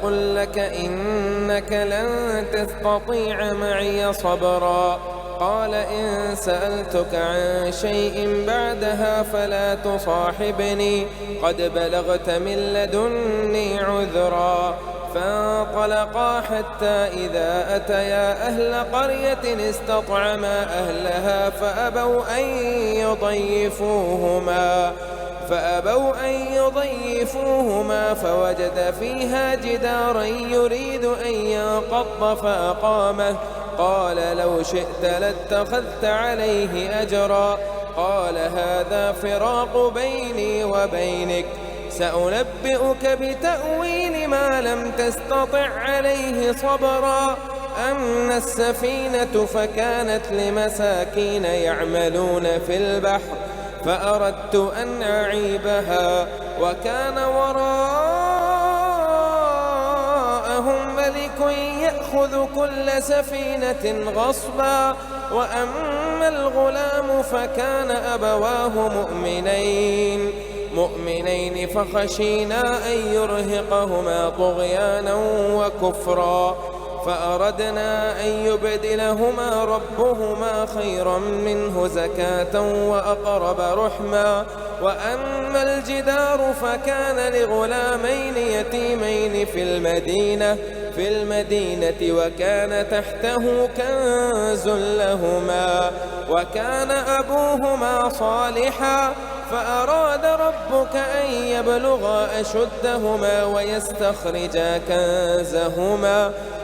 قل لك إنك لن تستطيع معي صبرا. قال إن سألتك عن شيء بعدها فلا تصاحبني قد بلغت من لدني عذرا. فانطلقا حتى إذا أتيا أهل قرية استطعما أهلها فأبوا أن يضيفوهما فوجد فيها جدارا يريد أن ينقض فأقامه. قال لو شئت لاتخذت عليه أجرا. قال هذا فراق بيني وبينك، سأنبئك بتأويل ما لم تستطع عليه صبرا. أما السفينة فكانت لمساكين يعملون في البحر فأردت أن أعيبها وكان وراءهم ملك يأخذ كل سفينة غصبا. وأما الغلام فكان أبواه مؤمنين فخشينا أن يرهقهما طغيانا وكفرا. فأردنا أن يبدلهما ربهما خيرا منه زكاة وأقرب رحما. وأما الجدار فكان لغلامين يتيمين في المدينة وكان تحته كنز لهما وكان أبوهما صالحا. فأراد ربك أن يبلغا أشدهما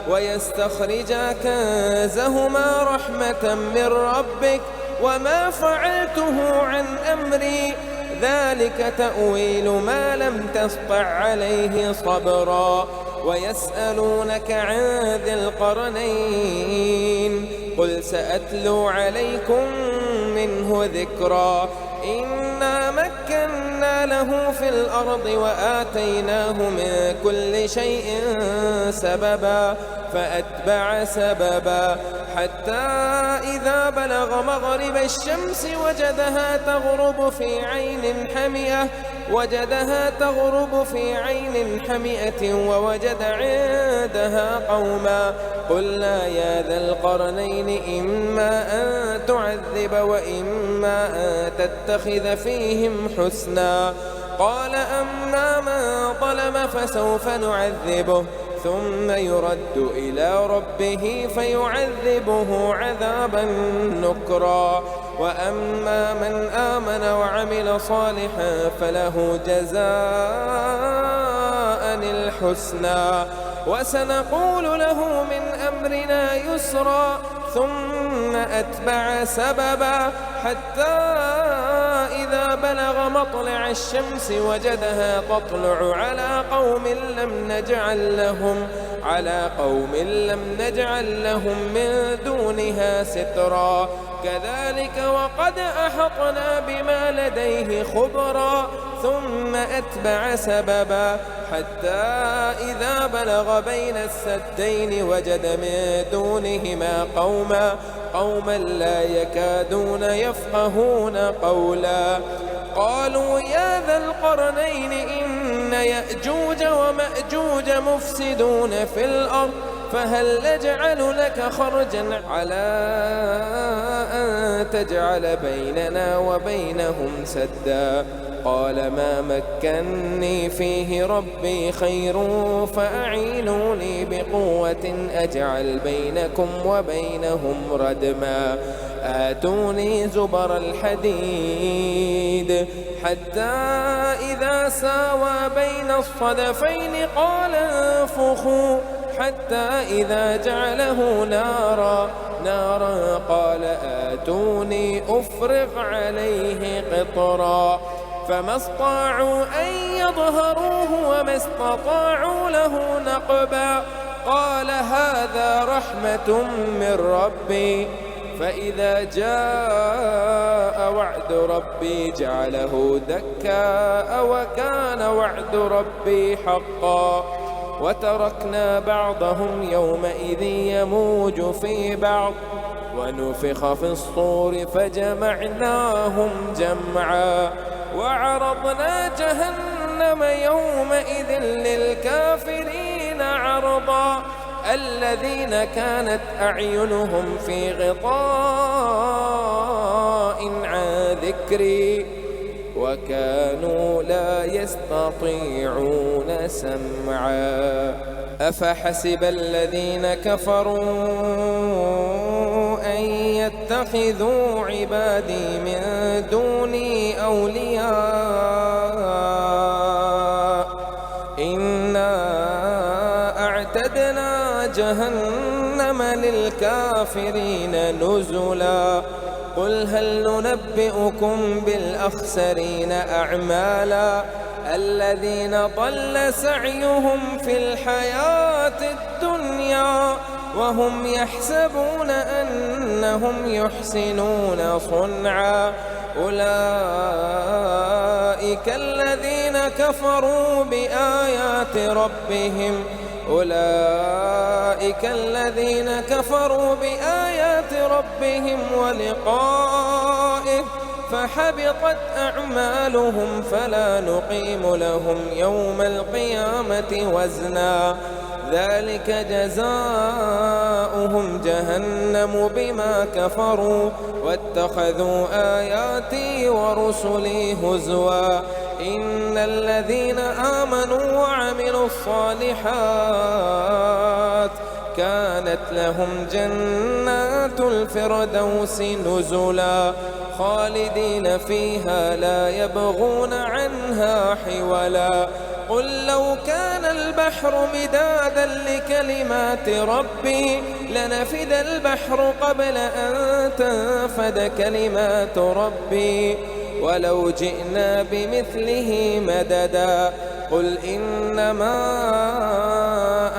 ويستخرجا كنزهما رحمة من ربك وما فعلته عن أمري ذلك تأويل ما لم تسطع عليه صبرا. ويسألونك عن ذي القرنين قل سأتلو عليكم منه ذكرا. إنا مكنا له في الأرض وآتيناه من كل شيء سببا فأتبع سببا حتى إذا بلغ مغرب الشمس وجدها تغرب في عين حمئة ووجد عندها قوما. قلنا يا ذا القرنين إما أن تعذب وإما أن تتخذ فيهم حسنا. قال أما من ظلم فسوف نعذبه ثم يرد إلى ربه فيعذبه عذابا نكرا. وأما من آمن وعمل صالحا فله جزاء الحسنى وسنقول له من أمرنا يسرا. ثم أتبع سببا حتى إذا بلغ مطلع الشمس وجدها تطلع على قوم لم نجعل لهم من دونها سترا. كذلك وقد أحطنا بما لديه خبرا. ثم أتبع سببا حتى إذا بلغ بين السدين وجد من دونهما قوما لا يكادون يفقهون قولا. قالوا يا ذا القرنين إن يأجوج ومأجوج مفسدون في الأرض فهل نجعل لك خرجا على أن تجعل بيننا وبينهم سدا. قال ما مكني فيه ربي خير فأعينوني بقوة أجعل بينكم وبينهم ردما. آتوني زبر الحديد حتى إذا ساوى بين الصدفين قال انفخوا حتى إذا جعله نارا قال آتوني أفرغ عليه قطرا. فما استطاعوا أن يظهروه وما استطاعوا له نقبا. قال هذا رحمة من ربي فإذا جاء وعد ربي جعله دكاء وكان وعد ربي حقا. وتركنا بعضهم يومئذ يموج في بعض ونفخ في الصور فجمعناهم جمعا. وعرضنا جهنم يومئذ للكافرين عرضا الذين كانت أعينهم في غطاء عن ذكري وكانوا لا يستطيعون سمعا أفحسب الذين كفروا أن يتخذوا عبادي من دوني أولياء إنا أعتدنا جهنم للكافرين نزلا قل هل ننبئكم بالأخسرين أعمالا الذين ضل سعيهم في الحياة الدنيا وهم يحسبون أنهم يحسنون صنعا أولئك الذين كفروا بآيات ربهم ولقائه فحبطت أعمالهم فلا نقيم لهم يوم القيامة وزنا ذلك جزاؤهم جهنم بما كفروا واتخذوا آياتي ورسلي هزوا إن الذين آمنوا وعملوا الصالحات كانت لهم جنات الفردوس نزلا خالدين فيها لا يبغون عنها حولا قل لو كان البحر مدادا لكلمات ربي لنفد البحر قبل أن تنفد كلمات ربي ولو جئنا بمثله مددا قل إنما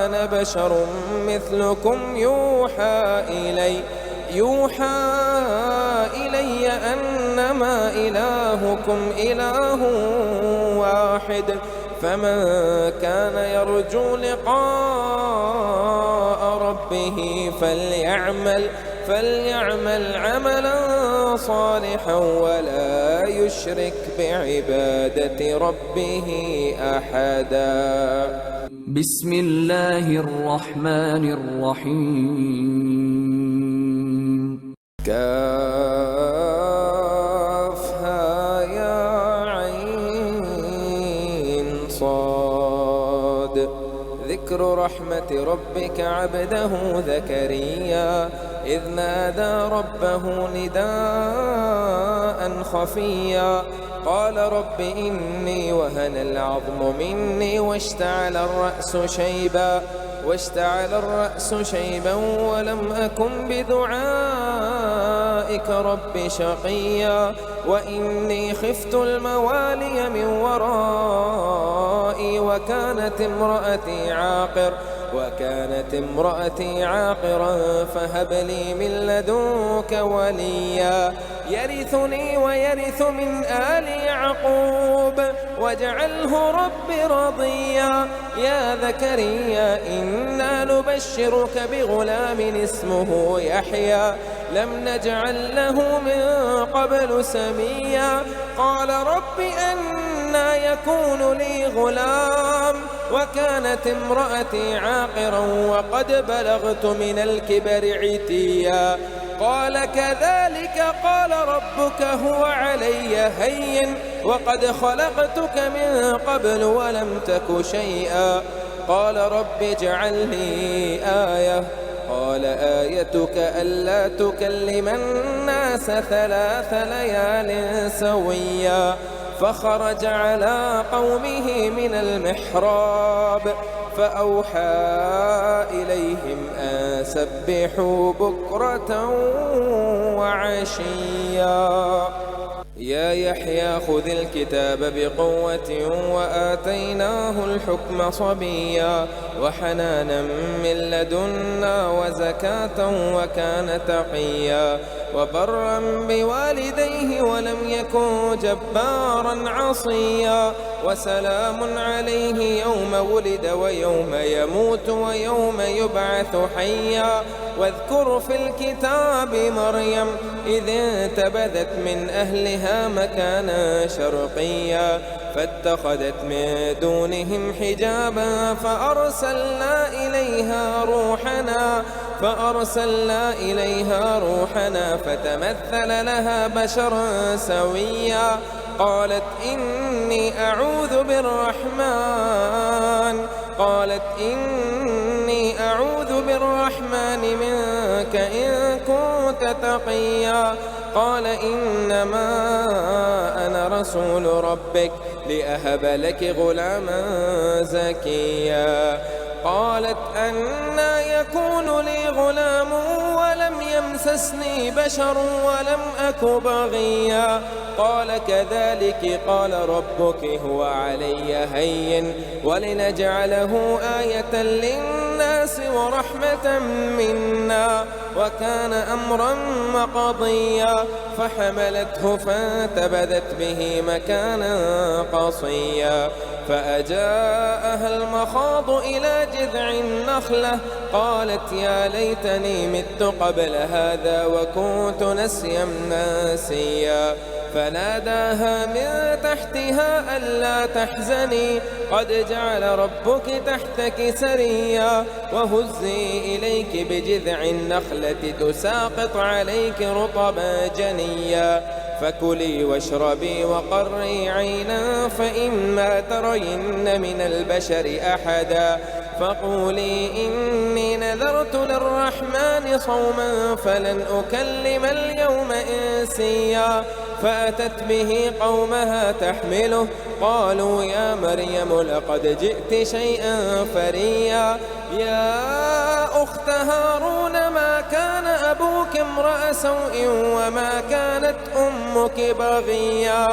أنا بشر مثلكم يوحى إلي أنما إلهكم إله واحد فمن كان يرجو لقاء ربه فليعمل عملا صالحا ولا يشرك بعبادة ربه أحدا بسم الله الرحمن الرحيم كافها يا عين صاد ذكر رحمة ربك عبده زكريا إذ نادى ربه نداء خفيا قال رب إني وهن العظم مني واشتعل الرأس شيبا ولم أكن بدعائك رب شقيا وإني خفت الموالي من ورائي وكانت امرأتي عاقرا فهب لي من لدنك وليا يرثني ويرث من آل يعقوب واجعله رب رضيا يا زكريا إنا نبشرك بغلام اسمه يحيى لم نجعل له من قبل سميا قال رب أنى يكون لي غلام وكانت امرأتي عاقرا وقد بلغت من الكبر عتيا قال كذلك قال ربك هو علي هين وقد خلقتك من قبل ولم تك شيئا قال رب اجعل لي آية قال آيتك ألا تكلم الناس 3 ليال سويا فخرج على قومه من المحراب فأوحى إليهم أن سبحوا بكرة وعشيا يا يحيى خذ الكتاب بقوة وآتيناه الحكم صبيا وحنانا من لدنا وزكاة وكان تقيا وبرا بوالديه ولم يكن جبارا عصيا وسلام عليه يوم ولد ويوم يموت ويوم يبعث حيا واذكر في الكتاب مريم إذ انتبذت من أهلها مكانا شرقيا فاتخذت من دونهم حجابا فأرسلنا إليها إليها روحنا فأرسلنا إليها روحنا فتمثل لها بشرا سويا قالت إني أعوذ بالرحمن منك إن كنت تقيا قال إنما أنا رسول ربك لأهب لك غلاما زكيا قالت أنى يكون لي غلام ولم يمسسني بشر ولم أك بغيا قال كذلك قال ربك هو علي هين ولنجعله آية للناس ورحمة منا وكان أمرا مقضيا فحملته فانتبذت به مكانا قصيا فأجاءها المخاض إلى جذع النخلة قالت يا ليتني مت قبل هذا وكنت نسيا منسيا فناداها من تحتها ألا تحزني قد جعل ربك تحتك سريا وهزي إليك بجذع النخلة تساقط عليك رطبا جنيا فكلي واشربي وقري عينا فإما ترين من البشر أحدا فقولي إني نذرت للرحمن صوما فلن أكلم اليوم إنسيا فأتت به قومها تحمله قالوا يا مريم لقد جئت شيئا فريا يا أخت هارون ما كان أبوك امرأ سوء وما كانت أمك بغيا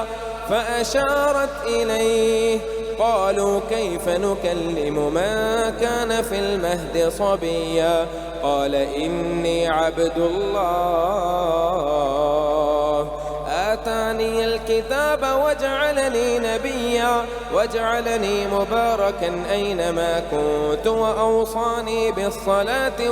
فأشارت إليه قالوا كيف نكلم من كان في المهد صبيا قال إني عبد الله آتاني الكتاب وجعلني نبيا وجعلني مباركا أينما كنت وأوصاني بالصلاة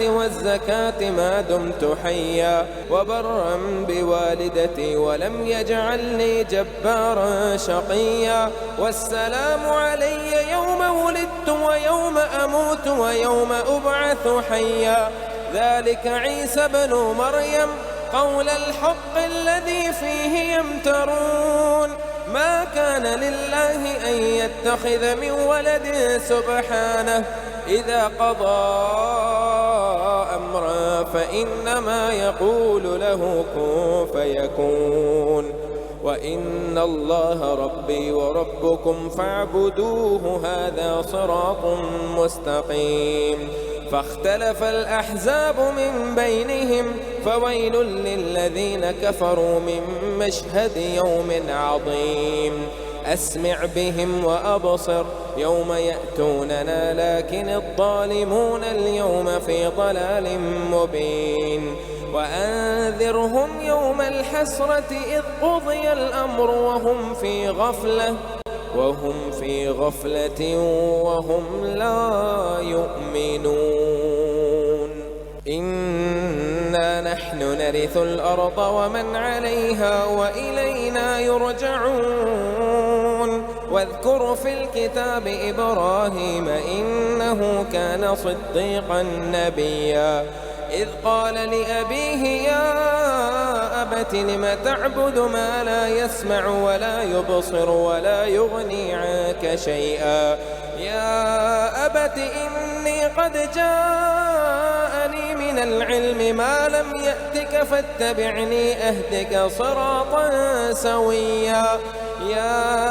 والزكاة ما دمت حيا وبرا بوالدتي ولم يجعلني جبارا شقيا والسلام علي يوم ولدت ويوم أموت ويوم أبعث حيا ذلك عيسى بن مريم قول الحق الذي فيه يمترون ما كان لله أن يتخذ من ولد سبحانه إذا قضى أمرا فإنما يقول له كن فيكون وإن الله ربي وربكم فاعبدوه هذا صراط مستقيم فاختلف الأحزاب من بينهم فويل للذين كفروا من مشهد يوم عظيم أسمع بهم وأبصر يوم يأتوننا لكن الظالمون اليوم في ضلال مبين وأنذرهم يوم الحسرة إذ قضي الأمر وهم في غفلة وهم لا يؤمنون إنا نحن نرث الأرض ومن عليها وإلينا يرجعون واذكر في الكتاب إبراهيم إنه كان صديقا نبيا إذ قال لأبيه يا أبت لم تعبد ما لا يسمع ولا يبصر ولا يغني عنك شيئا يا أبت إني قد جاءني من العلم ما لم يأتك فاتبعني أهدك صراطا سويا يا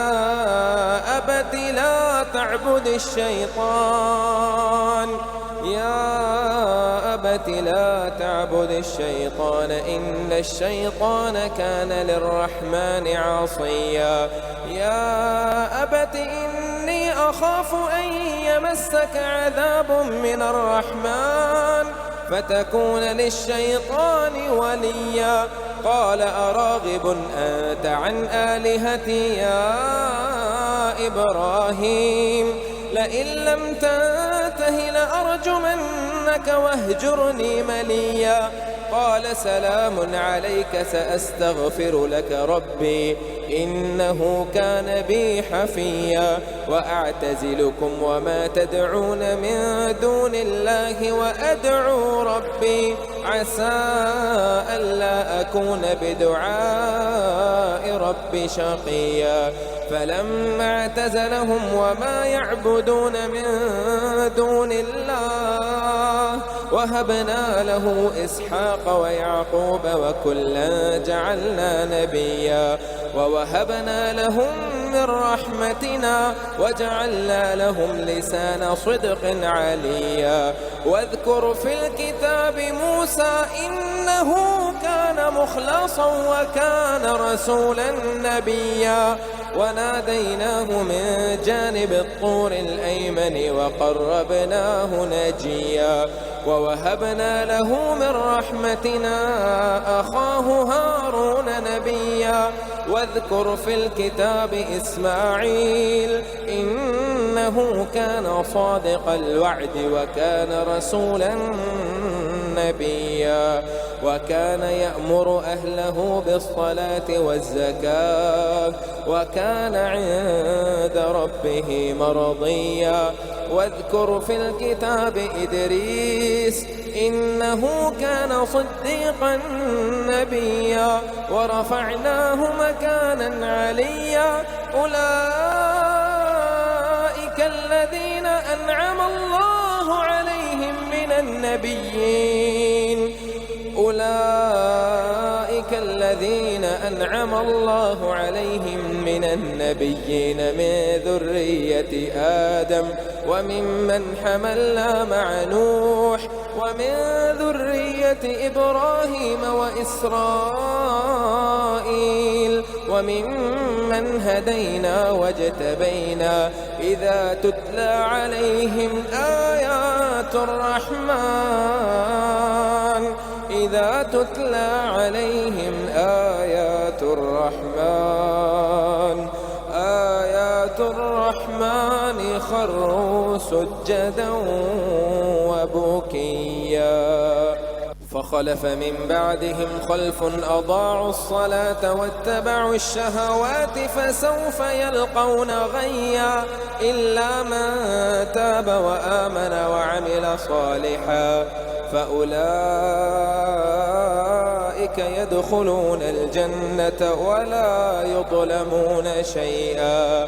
أبت لا تعبد الشيطان إن الشيطان كان للرحمن عصيا يا أبت إني أخاف أن يمسك عذاب من الرحمن فتكون للشيطان وليا قال أراغب أنت عن آلهتي يا إبراهيم لئن لم تنته لأرجمنك واهجرني مليا قال سلام عليك سأستغفر لك ربي إنه كان بي حفيا وأعتزلكم وما تدعون من دون الله وأدعو ربي عسى ألا أكون بدعاء ربي شقيا فلما اعتزلهم وما يعبدون من دون الله وهبنا له إسحاق ويعقوب وكلا جعلنا نبيا ووهبنا لهم من رحمتنا وجعلنا لهم لسان صدق عليا واذكر في الكتاب موسى إنه كان مخلصا وكان رسولا نبيا وناديناه من جانب الطور الأيمن وقربناه نجيا ووهبنا له من رحمتنا أخاه هارون نبيا واذكر في الكتاب إسماعيل إنه كان صادق الوعد وكان رسولا نبيا وكان يأمر أهله بالصلاة والزكاة وكان عند ربه مرضيا واذكر في الكتاب إدريس إنه كان صديقا نبيا ورفعناه مكانا عليا أولئك الذين أنعم الله عليهم من النبيين أولئك الذين أنعم الله عليهم من النبيين من ذرية آدم وممن حملنا مع نوح ومن ذرية إبراهيم وإسرائيل وممن هدينا واجتبينا إذا تتلى عليهم آيات الرحمن آيات الرحمن خروا سجدا وبكيا فخلف من بعدهم خلف أضاعوا الصلاة واتبعوا الشهوات فسوف يلقون غيا إلا من تاب وآمن وعمل صالحا فأولئك يدخلون الجنة ولا يظلمون شيئا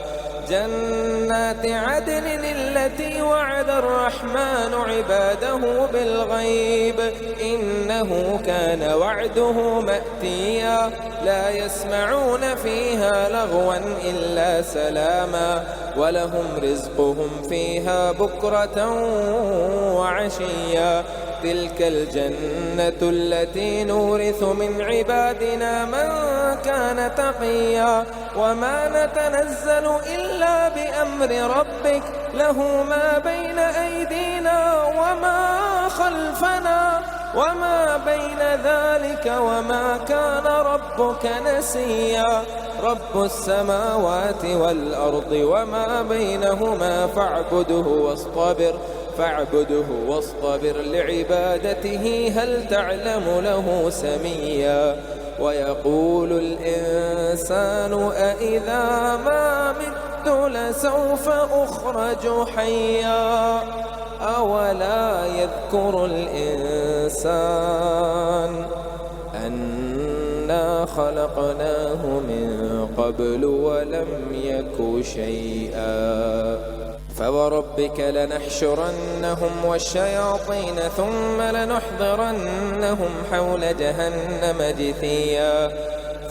جنات عدن التي وعد الرحمن عباده بالغيب إنه كان وعده مأتيا لا يسمعون فيها لغوا إلا سلاما ولهم رزقهم فيها بكرة وعشيا تلك الجنة التي نورث من عبادنا من كان تقيا وما نتنزل إلا بأمر ربك له ما بين أيدينا وما خلفنا وما بين ذلك وما كان ربك نسيا رب السماوات والأرض وما بينهما فاعبده واصطبر لعبادته هل تعلم له سميا ويقول الإنسان أإذا ما مت لسوف أخرج حيا أولا يذكر الإنسان أنا خلقناه من قبل ولم يك شيئا فوربك لنحشرنهم والشياطين ثم لنحضرنهم حول جهنم جثيا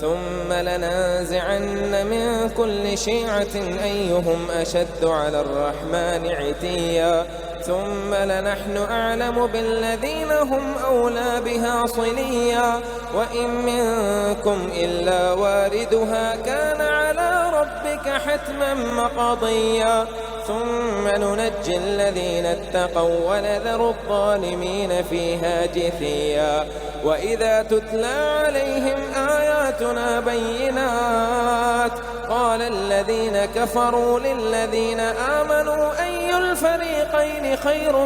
ثم لننزعن من كل شيعة أيهم أشد على الرحمن عتيا ثم لنحن أعلم بالذين هم أولى بها صليا وإن منكم إلا واردها كان على ربك حتما مقضيا ثم ننجي الذين اتقوا ونذر الظالمين فيها جثيا وإذا تتلى عليهم آياتنا بينات قال الذين كفروا للذين آمنوا أي الفريقين خير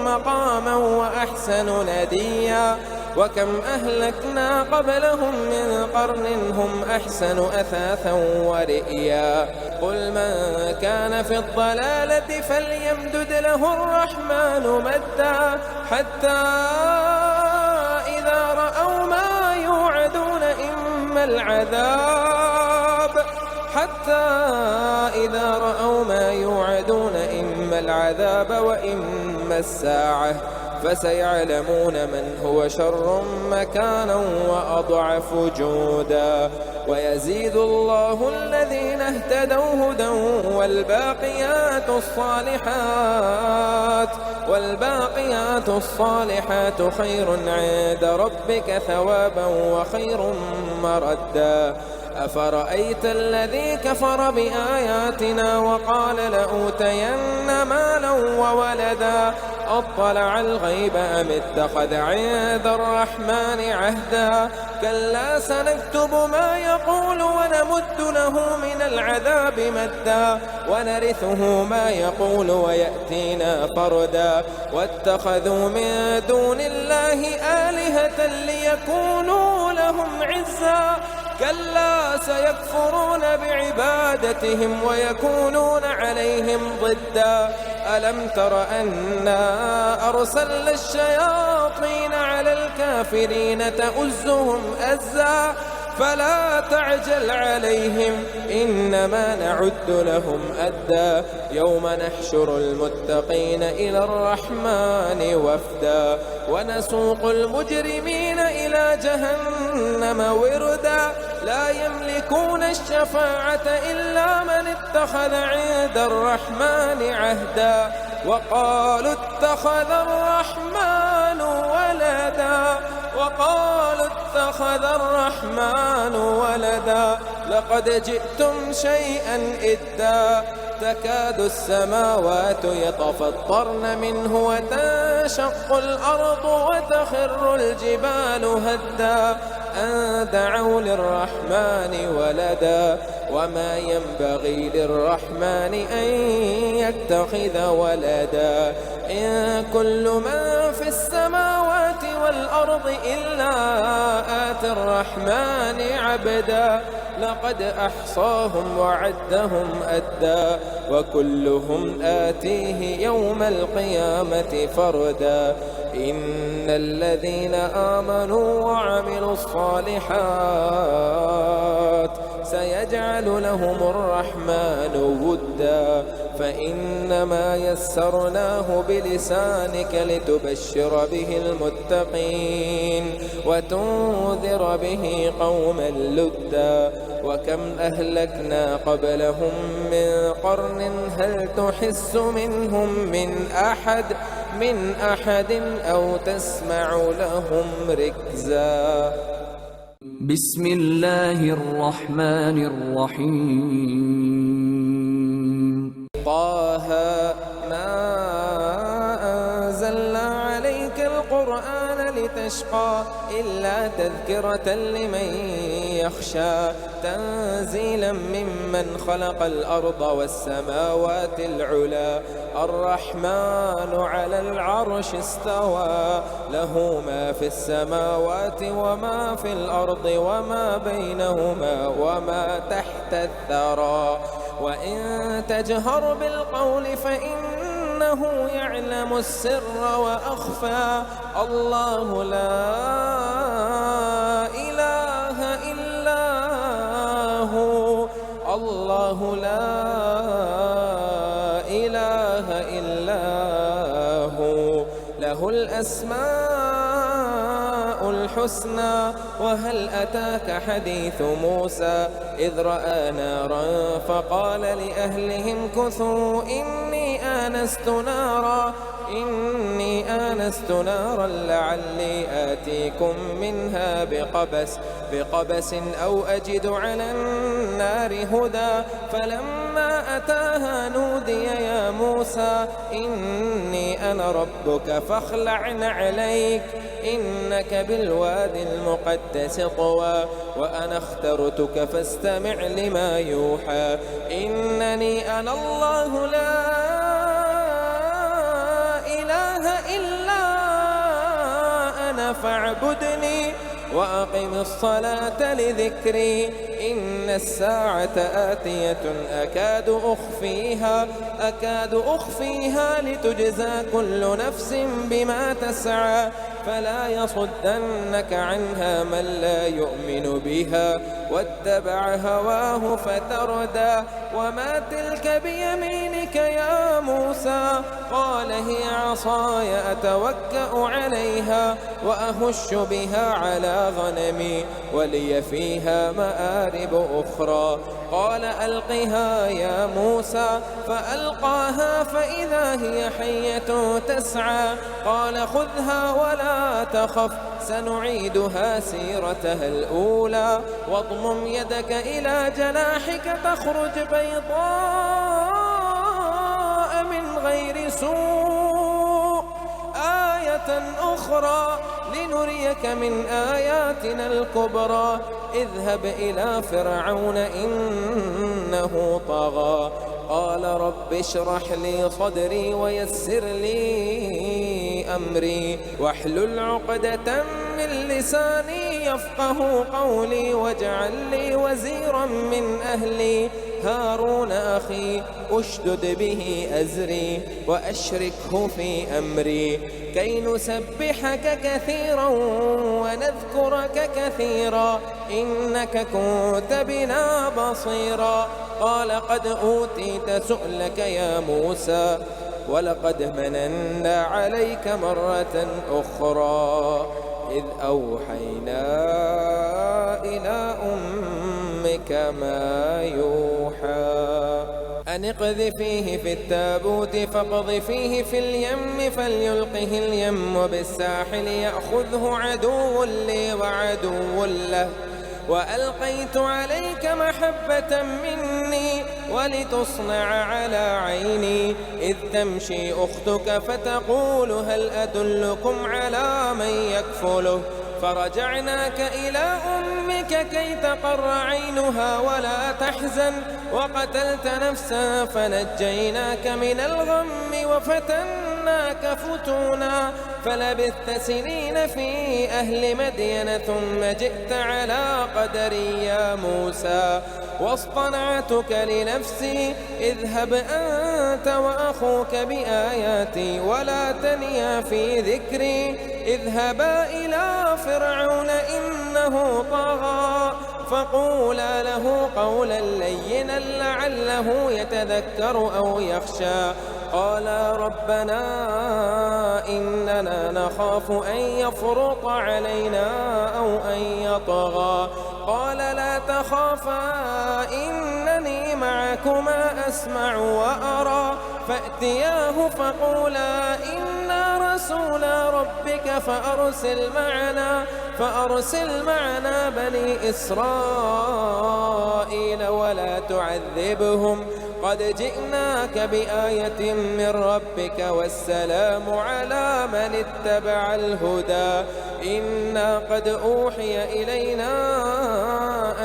مقاما وأحسن نديا وكم أهلكنا قبلهم من قرن هم أحسن أثاثا ورئيا قل من كان في الضلالة فليمدد له الرحمن مدا حتى إذا رأوا ما يوعدون إما العذاب وإما الساعة فسيعلمون من هو شر مكانا وأضعف جودا ويزيد الله الذين اهتدوا هدى والباقيات الصالحات خير عند ربك ثوابا وخير مردا أفرأيت الذي كفر بآياتنا وقال لأوتين مالا وولدا أطلع الغيب أم اتخذ عند الرحمن عهدا كلا سنكتب ما يقول ونمد له من العذاب مدا ونرثه ما يقول ويأتينا فردا واتخذوا من دون الله آلهة ليكونوا لهم عزا كلا سيكفرون بعبادتهم ويكونون عليهم ضدا ألم تر أنا أرسلنا الشياطين على الكافرين تؤزهم أزا فلا تعجل عليهم إنما نعد لهم أدا يوم نحشر المتقين إلى الرحمن وفدا ونسوق المجرمين إلى جهنم وردا لا يملكون الشفاعة إلا من اتخذ عند الرحمن عهدا وقالوا اتخذ الرحمن ولدا لقد جئتم شيئا إدا تكاد السماوات يتفطرن منه وتنشق الأرض وتخر الجبال هدا أن دعوا للرحمن ولدا وما ينبغي للرحمن أن يتخذ ولدا إن كل من في السماوات والأرض إلا آتي الرحمن عبدا لقد أحصاهم وعدهم أدا وكلهم آتيه يوم القيامة فردا إن الذين آمنوا وعملوا الصالحات سيجعل لهم الرحمن ودا فإنما يسرناه بلسانك لتبشر به المتقين وتنذر به قوما لدا وكم أهلكنا قبلهم من قرن هل تحس منهم من أحد أو تسمع لهم ركزا بسم الله الرحمن الرحيم طه ما أنزلنا عليك القرآن لتشقى إلا تذكرة لمن يخشى تنزيلا ممن خلق الأرض والسماوات العلا الرحمن على العرش استوى له ما في السماوات وما في الأرض وما بينهما وما تحت الثرى وإن تجهر بالقول فإنه يعلم السر وأخفى الله لا إله إلا هو له الأسماء الحسنى وهل أتاك حديث موسى إذ رأى نارا فقال لأهلهم كثوا إني آنست نارا لعلي آتيكم منها بقبس أو أجد على النار هدى فلما أتاها نودي يا موسى إني أنا ربك فاخلع عليك إنك بالوادي المقدس طوى وأنا اخترتك فاستمع لما يوحى إنني أنا الله لا إله إلا أنا فاعبدني وأقم الصلاة لذكري إن الساعة آتية أكاد أخفيها لتجزى كل نفس بما تسعى فلا يصدنك عنها من لا يؤمن بها واتبع هواه فتردى وما تلك بيمينك يا موسى قال هي عصاي أتوكأ عليها وأهش بها على غنمي ولي فيها مآرب أخرى قال ألقها يا موسى فألقاها فإذا هي حية تسعى قال خذها ولا تخف سنعيدها سيرتها الأولى واضمم يدك إلى جناحك تخرج بيضاء من غير سوء آية أخرى لنريك من آياتنا الكبرى اذهب إلى فرعون إنه طغى قال رب اشرح لي صدري ويسر لي أمري واحلل عقدة من لساني يفقه قولي واجعل لي وزيرا من أهلي هارون أخي أشدد به أزري وأشركه في أمري كي نسبحك كثيرا ونذكرك كثيرا إنك كنت بنا بصيرا قال قد أوتيت سؤلك يا موسى ولقد مننا عليك مرة أخرى إذ أوحينا إلى أمك ما يوحى أن اقذفيه في التابوت فاقذفيه في اليم فليلقه اليم بالساحل يأخذه عدو لي وعدو له وألقيت عليك محبة مني ولتصنع على عيني إذ تمشي أختك فتقول هل أدلكم على من يكفله فرجعناك إلى أمك كي تقر عينها ولا تحزن وقتلت نفسا فنجيناك من الغم وفتناك فتونا فلبثت سنين في أهل مدين ثم جئت على قدري يا موسى واصطنعتك لنفسي اذهب أنت وأخوك بآياتي ولا تنيا في ذكري اذهبا إلى فرعون إنه طغى فقولا له قولا لينا لعله يتذكر أو يخشى قالا ربنا إننا نخاف أن يفرط علينا أو أن يطغى قال لا تخافا إنني معكما أسمع وأرى فأتياه فقولا إنا رسول ربك فأرسل معنا بني إسرائيل ولا تعذبهم قد جئناك بآية من ربك والسلام على من اتبع الهدى إنا قد أوحي إلينا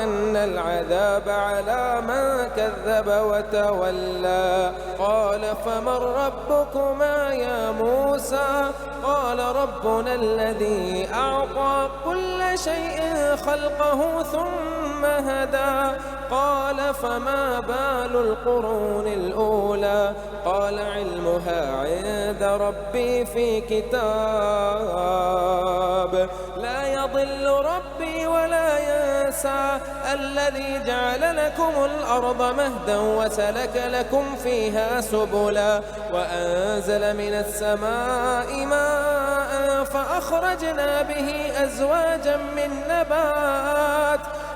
أن العذاب على من كذب وتولى قال فمن ربكما يا موسى قال ربنا الذي أعطى كل شيء خلقه ثم هدى قال فما بال القرون الأولى قال علمها عند ربي في كتاب لا يضل ربي ولا ينسى الذي جعل لكم الأرض مهدا وسلك لكم فيها سبلا وأنزل من السماء ماء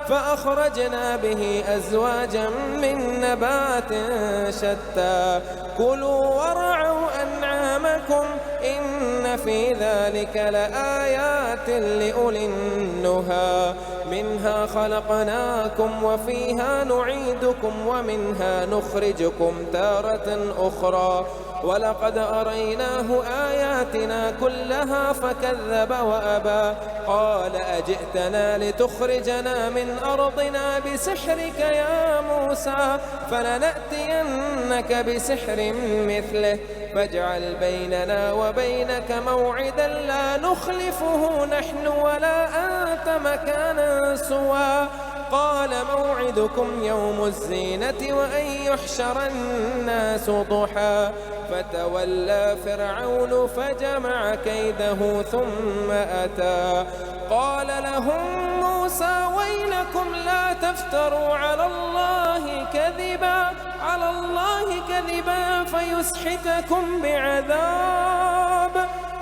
فأخرجنا به أزواجا من نبات شتى كلوا وارعوا أنعامكم إن في ذلك لآيات لأولي النهى منها خلقناكم وفيها نعيدكم ومنها نخرجكم تارة أخرى ولقد أريناه آياتنا كلها فكذب وأبى قال أجئتنا لتخرجنا من أرضنا بسحرك يا موسى فلنأتينك بسحر مثله فاجعل بيننا وبينك موعدا لا نخلفه نحن ولا أنت مكانا سوى. قال موعدكم يوم الزينة وأن يحشر الناس ضحى. فتولى فرعون فجمع كيده ثم أتى. قال لهم موسى ويلكم لا تفتروا على الله كذبا فيسحتكم بعذاب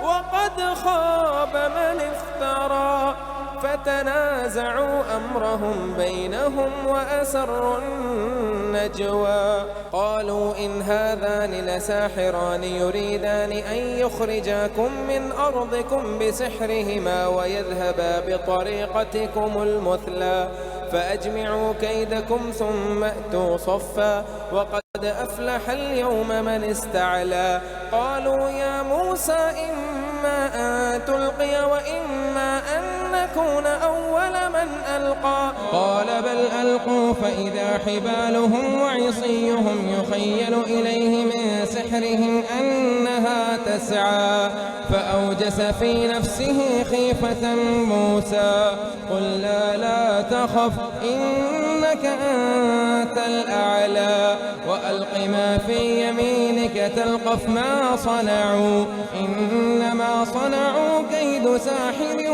وقد خاب من افترى. فتنازعوا أمرهم بينهم وأسروا النجوى. قالوا إن هذان لساحران يريدان أن يخرجاكم من أرضكم بسحرهما ويذهبا بطريقتكم المثلى فأجمعوا كيدكم ثم أتوا صفا وقد أفلح اليوم من استعلى. قالوا يا موسى إما أن تلقي وإما أن نكون أول من ألقى. قال بل ألقوا فإذا حبالهم وعصيهم يخيل إليه من سحرهم أنها تسعى. فأوجس في نفسه خيفة موسى. قلنا لا تخف إنك أنت الأعلى وألق ما في يمينك تلقف ما صنعوا إنما صنعوا كيد ساحر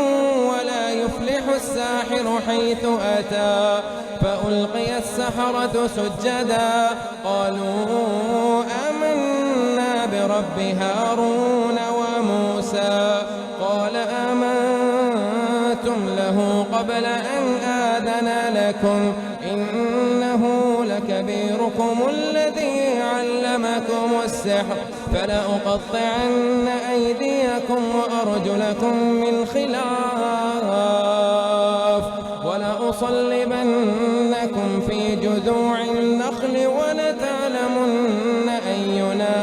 ولا يفلح الساحر حيث أتى. فألقي السحرة سجدا قالوا آمنا برب هارون وموسى. قال آمنتم له قبل أن آذن لكم إنه لكبيركم الذي علمكم السحر فلأقطعن أيديكم وأرجلكم من خلاف ولأصلبنكم في جذوع النخل ولتعلمن أينا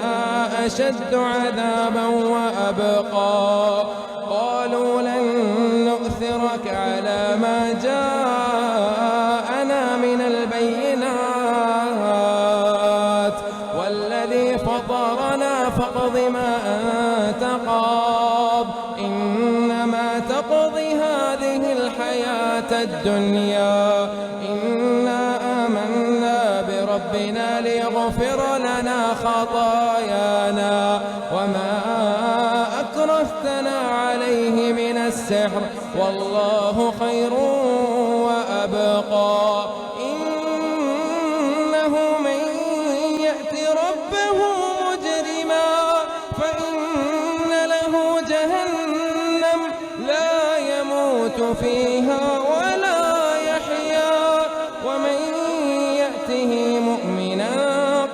أشد عذابا وأبقى. قالوا لن نؤثرك على ما جاءنا من البينات والذي فطرنا فاقض ما أنت قاض إنما تقضي هذه الحياة الدنيا. إنا آمنا بربنا ليغفر لنا خطايانا وما أكرهتنا عليه من السحر والله خير وأبقى. إنه من يأت ربه مجرما فإن له جهنم لا يموت فيها ولا يحيا ومن يأته مؤمنا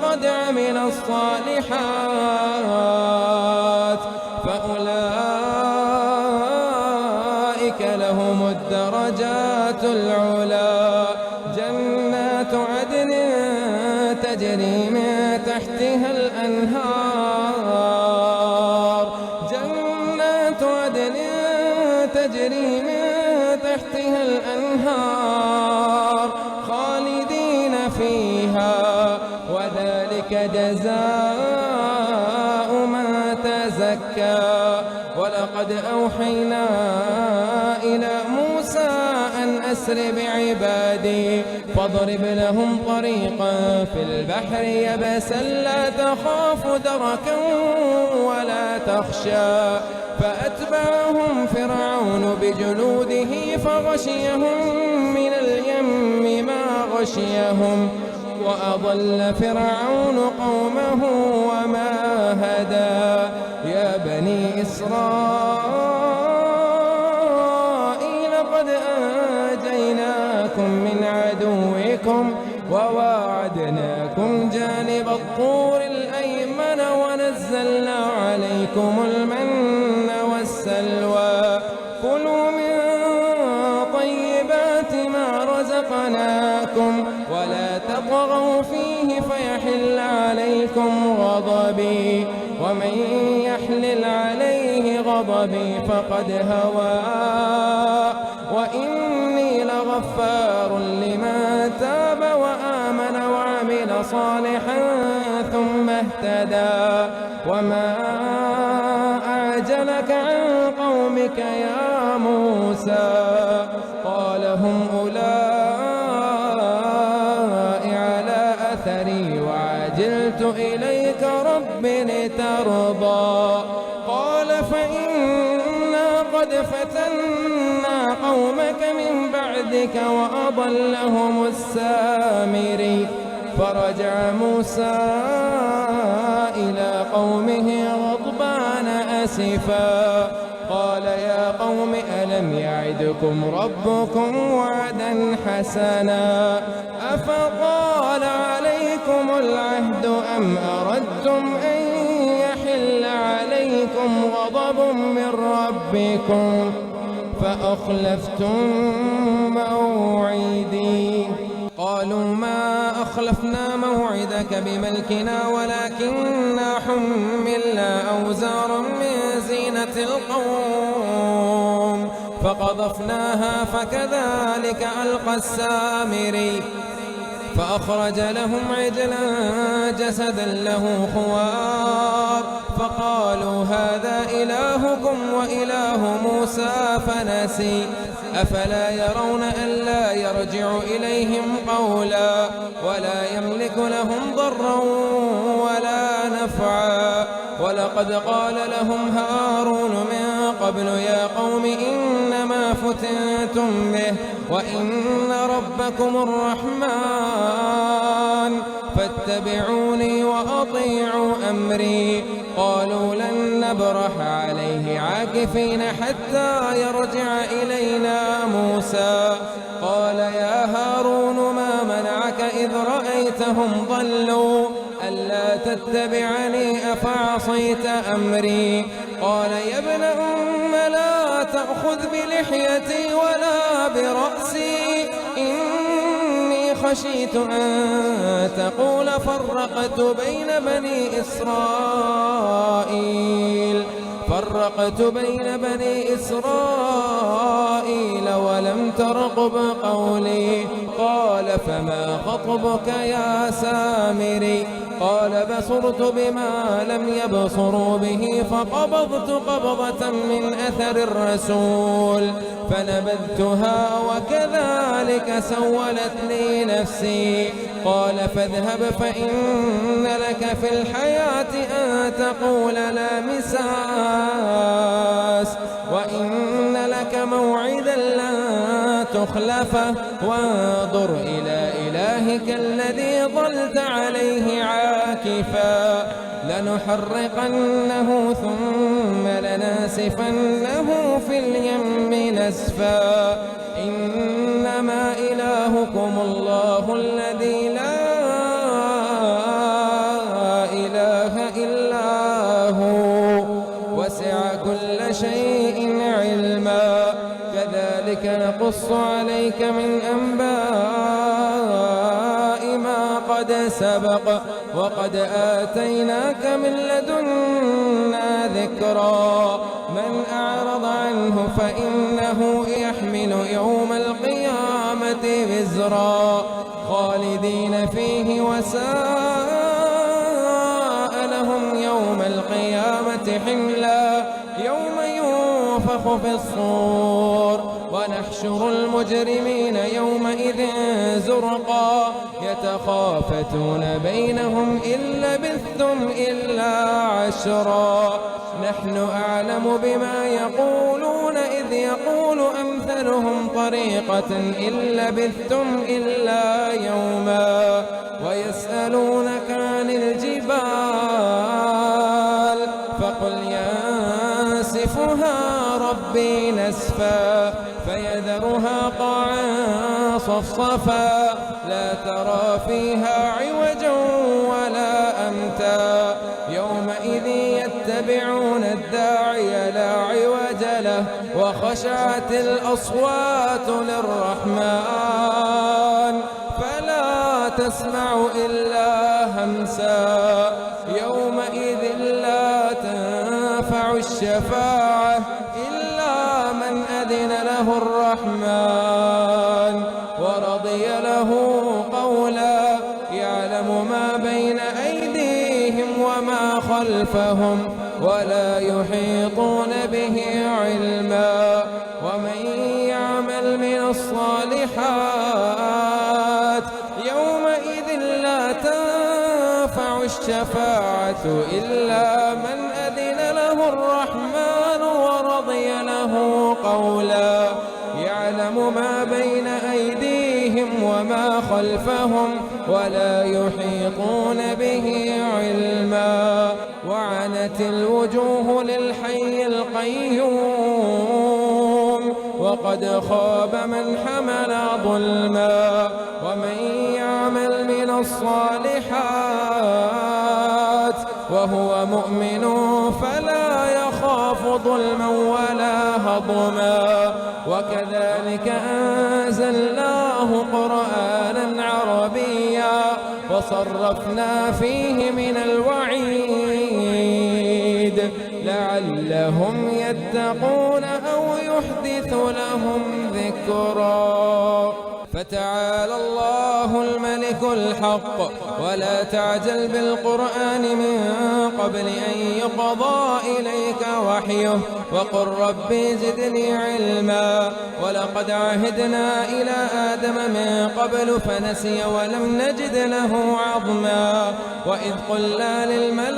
قد عمل الصالحات فأولئك لهم الدرجات العلا. جنات عدن تجري من تحتها الأنهار جنات عدن تجري من تحتها الأنهار خالدين فيها وذلك جزاء من تزكى. ولقد أوحينا إلى موسى أن أسر بعبادي فاضرب لهم طريقا في البحر يبسا لا تخاف دركا ولا تخشى. فأتبعهم فرعون بجنوده فغشيهم من اليم ما غشيهم وأضل فرعون قومه وما هدى. يا بني إسرائيل قد أنجيناكم من عدوكم وواعدناكم جانب الطور الأيمن ونزلنا عليكم المن والسلوى. كلوا من طيبات ما رزقناكم ولا تطغوا فيه فيحل عليكم غضبي ومن يحلل عليه غضبي فقد هوى وإني لغفار لمن تاب وآمن وعمل صالحا ثم اهتدى. اهتدى وما أعجلك عن قومك يا موسى قال هم أولئك على أثري وعجلت إليك رب لترضى قال فإنا قد فتنا قومك من بعدك وأضلهم السامري فرجع موسى إلى قومه غضبان أسفا قال يا قوم ألم يعدكم ربكم وعدا حسنا أفطال عليكم العهد أم أردتم أن يحل عليكم غضب من ربكم فأخلفتم موعدي قالوا ما أخلفنا موعدك بملكنا ولكننا حملنا أوزارا من زينة القوم فقذفناها فكذلك ألقى السامري فأخرج لهم عجلا جسدا له خوار فقالوا هذا إلهكم وإله موسى فنسي أفلا يرون ألا يرجع إليهم قولا ولا يملك لهم ضرا ولا نفعا ولقد قال لهم هارون من قبل يا قوم إنما فتنتم به وإن ربكم الرحمن فاتبعوني وأطيعوا أمري قالوا لن نبرح عليه عاكفين حتى يرجع إلينا موسى قال يا هارون ما منعك إذ رأيتهم ضلوا ألا تتبعني أفعصيت أمري قال يا ابن أم لا تأخذ بلحيتي ولا برأسي إني خشيت أن تقول فرقت بين بني إسرائيل ولم ترقب قولي قال فما خطبك يا سامري قال بصرت بما لم يبصروا به فقبضت قبضة من أثر الرسول فنبذتها وكذلك سولت لي نفسي قال فاذهب فإن لك في الحياة أن تقول لا مساس وإن لك موعدا لن تخلفه وانظر إلى إلهك الذي ظلت عليه عاكفا لنحرقنه ثم لناسفنه في اليم نسفا إنما إلهكم الله الذي لا إله إلا هو وسع كل شيء علما كذلك نقص عليك من أنباء ما قد سبق وقد آتيناك من لدنا ذكرا من أعرض عنه فإنه يحمل يوم القيامة وزرا خالدين فيه وساء لهم يوم القيامة حملا يوم ينفخ في الصور ونحشر المجرمين يومئذ زرقا يتخافتون بينهم إن لبثتم إلا عشرا نحن أعلم بما يقولون إذ يقول أمثلهم طريقة إن لبثتم إلا يوما ويسألونك عن الجبال فقل ينسفها ربي نسفا فيذرها قاعا صفصفا لا ترى فيها عوجا ولا أمتا يومئذ يتبعون الداعي لا عوج له وخشعت الأصوات للرحمن فلا تسمع إلا همسا يومئذ لا تنفع الشفاعة إلا من أذن له الرحمن ورضي له قولا يعلم ما بين أيديهم وما وما خلفهم ولا يحيطون به علما. ومن يعمل من الصالحات يومئذ لا تنفع الشفاعة إلا من أذن له الرحمن ورضي له قولا. يعلم ما بين أيديهم وما خلفهم ولا يحيطون به علما. وعنت الوجوه للحي القيوم وقد خاب من حمل ظلما. ومن يعمل من الصالحات وهو مؤمن فلا يخاف ظلما ولا هضما. وكذلك أنزلناه قرآنا عربيا وصرفنا فيه من الوعيد لعلهم يتقون أو يحدث لهم ذكرا. فتعالى الله الملك الحق ولا تعجل بالقرآن من قبل أن يقضى إليك وحيه وقل ربي زدني علما. ولقد عهدنا إلى آدم من قبل فنسي ولم نجد له عظما. وإذ قلنا للملائكة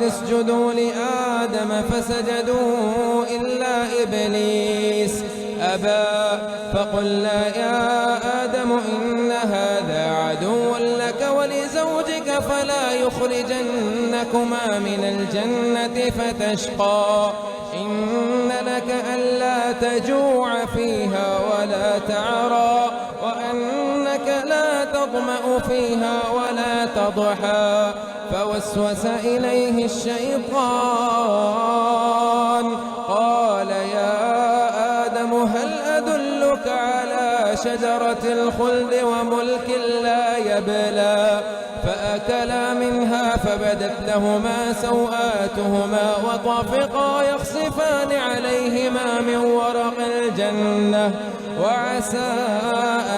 اسجدوا لآدم فسجدوا إلا إبليس أبى. فقلنا يا آدم إن هذا عدو لك ولزوجك فلا يخرجنكما من الجنة فتشقى. إن لك ألا تجوع فيها ولا تعرى وأنك لا تظمأ فيها ولا تضحى. فوسوس إليه الشيطان قال يا آدم هل أدلك على شجرة الخلد وملك لا يبلى. فأكلا منها فبدت لهما سوآتهما وطفقا يخصفان عليهما من ورق الجنة. وعسى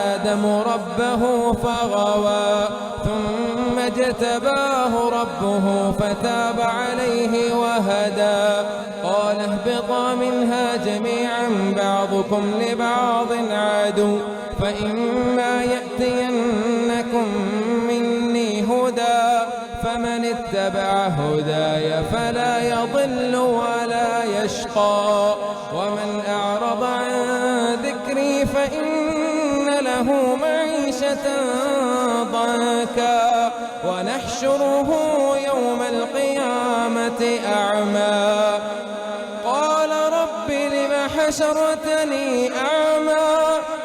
آدم ربه فغوى ثم اجتباه ربه فتاب عليه وهدى. قال اهبطا منها جميعا بعضكم لبعض عدو فإما يأتينكم مني هدى فمن اتبع هداي فلا يضل ولا يشقى. ومن أعرض عن ذكري فإن له معيشة ضنكا ونحشره يوم القيامة أعمى. قال رب لم حشرتني أعمى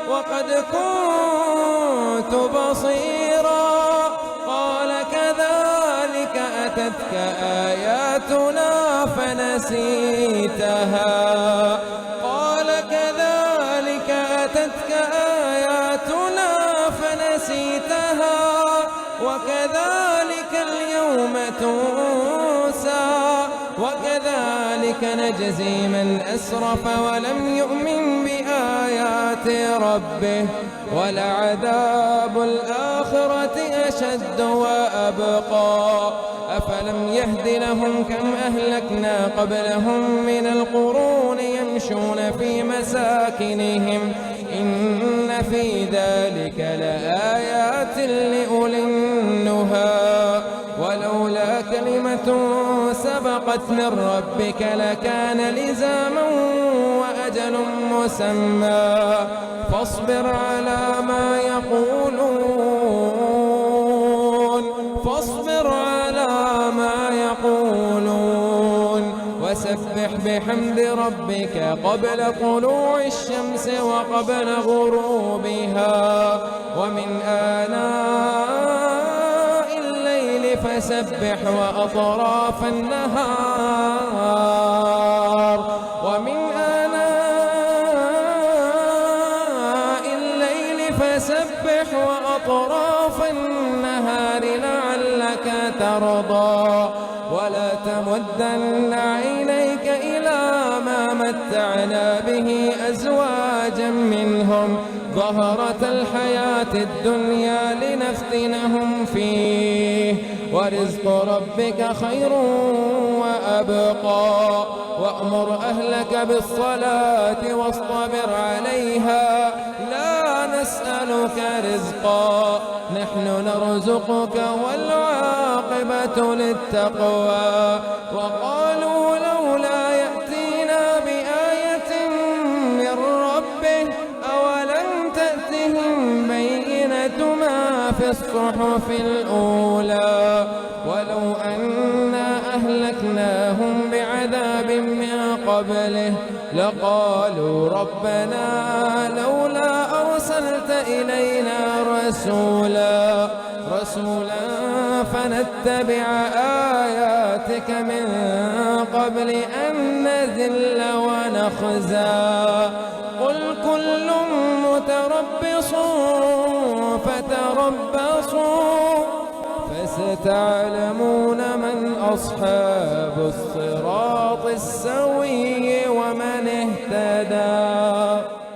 وقد كنت بصيرا. قال كذلك أتتك آياتنا فنسيتها. قال كذلك أتتك آياتنا فنسيتها وكذلك اليوم تنسى. وكذلك نجزي من أسرف ولم يؤمن بآيات ربه ولعذاب الآخرة أشد وأبقى. أفلم يهد لهم كم أهلكنا قبلهم من القرون يمشون في مساكنهم إن في ذلك لآيات لأولي النهى. ولولا كلمة سبقت من ربك لكان لزاما وأجل مسمى. فاصبر على ما يقولون وسبح بحمد ربك قبل طلوع الشمس وقبل غروبها ومن آناء الليل فسبح وأطراف النهار ومن آناء الليل فسبح وأطراف النهار لعلك ترضى. ولا تمدن عينيك إلى ما متعنا به أزواجا منهم ظهرة الحياة الدنيا لنفتنهم فيه ورزق ربك خير وأبقى وأمر أهلك بالصلاة واصطبر عليها لا نسألك رزقا نحن نرزقك والعاقبة للتقوى وقالوا لولا يأتينا بآية من ربه أولم تأتهم بينة ما في الصحف الأولى ولو أنا أهلكناهم بعذاب من قبله لقالوا ربنا لولا أرسلت إلينا رسولا فنتبع آياتك من قبل أن نذل ونخزى قل كل متربص فتربصوا فستعلمون من أصحاب الصراط السوي ومن اهتدى.